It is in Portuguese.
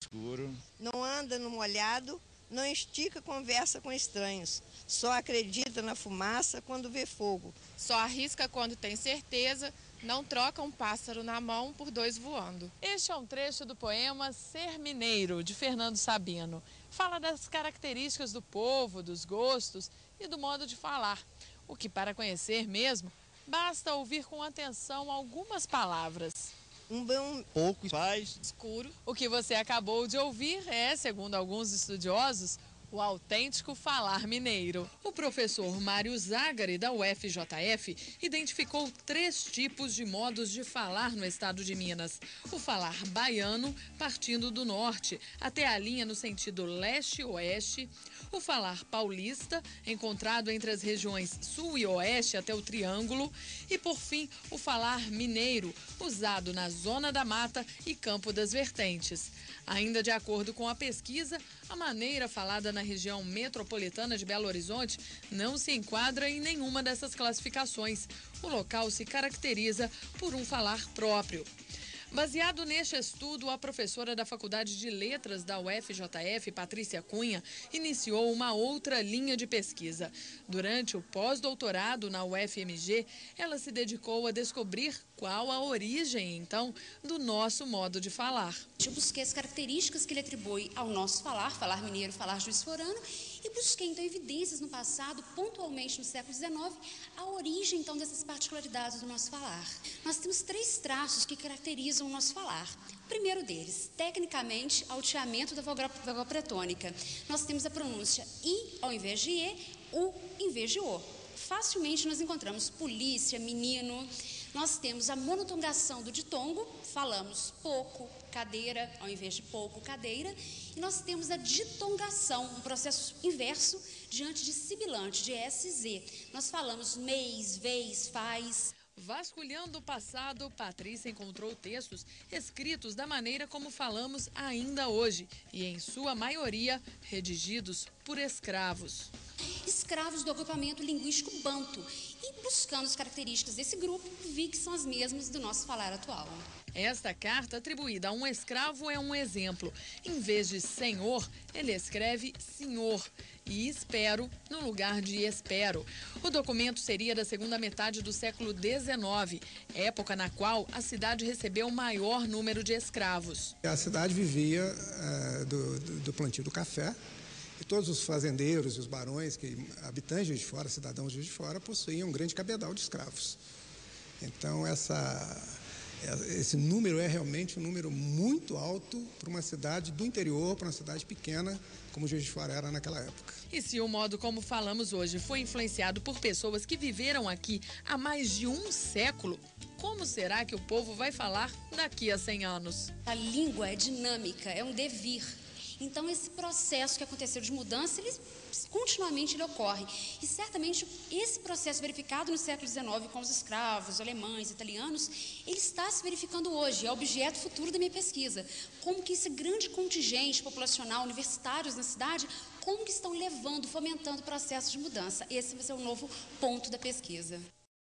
escuro. Não anda no molhado, não estica conversa com estranhos. Só acredita na fumaça quando vê fogo. Só arrisca quando tem certeza, não troca um pássaro na mão por dois voando. Este é um trecho do poema Ser Mineiro, de Fernando Sabino. Fala das características do povo, dos gostos e do modo de falar. O que, para conhecer mesmo, basta ouvir com atenção algumas palavras. Pouco faz. Escuro. O que você acabou de ouvir é, segundo alguns estudiosos, o autêntico falar mineiro. O professor Mário Zagari, da UFJF, identificou 3 tipos de modos de falar no estado de Minas. O falar baiano, partindo do norte até a linha no sentido leste-oeste. O falar paulista, encontrado entre as regiões sul e oeste até o Triângulo. E, por fim, o falar mineiro, usado na Zona da Mata e Campo das Vertentes. Ainda de acordo com a pesquisa, a maneira falada na região metropolitana de Belo Horizonte não se enquadra em nenhuma dessas classificações. O local se caracteriza por um falar próprio. Baseado neste estudo, a professora da Faculdade de Letras da UFJF, Patrícia Cunha, iniciou uma outra linha de pesquisa. Durante o pós-doutorado na UFMG, ela se dedicou a descobrir qual a origem, então, do nosso modo de falar. Eu busquei as características que ele atribui ao nosso falar mineiro, falar juiz-forano, e busquei, então, evidências no passado, pontualmente no século XIX, a origem, então, dessas particularidades do nosso falar. Nós temos 3 traços que caracterizam o nosso falar. O primeiro deles, tecnicamente, alteamento da vogal pretônica. Nós temos a pronúncia I ao invés de E, U em vez de O. Facilmente nós encontramos polícia, menino. Nós temos a monotongação do ditongo, falamos pouco, cadeira, ao invés de pouco, cadeira. E nós temos a ditongação, um processo inverso, diante de sibilante, de S e Z. Nós falamos mês, vez, faz. Vasculhando o passado, Patrícia encontrou textos escritos da maneira como falamos ainda hoje e, em sua maioria, redigidos por escravos. Escravos do agrupamento linguístico banto. E buscando as características desse grupo, vi que são as mesmas do nosso falar atual. Esta carta atribuída a um escravo é um exemplo. Em vez de senhor, ele escreve senhor e espero no lugar de espero. O documento seria da segunda metade do século XIX, época na qual a cidade recebeu o maior número de escravos. A cidade vivia do plantio do café. E todos os fazendeiros e os barões, habitantes de Juiz de Fora, cidadãos de Juiz de Fora, possuíam um grande cabedal de escravos. Então, esse número é realmente um número muito alto para uma cidade do interior, para uma cidade pequena, como Juiz de Fora era naquela época. E se o modo como falamos hoje foi influenciado por pessoas que viveram aqui há mais de um século, como será que o povo vai falar daqui a 100 anos? A língua é dinâmica, é um devir. Então, esse processo que aconteceu de mudança, continuamente ele ocorre. E, certamente, esse processo verificado no século XIX com os escravos, alemães, italianos, ele está se verificando hoje, é objeto futuro da minha pesquisa. Como que esse grande contingente populacional, universitários na cidade, como que estão levando, fomentando processos de mudança. Esse vai ser o novo ponto da pesquisa.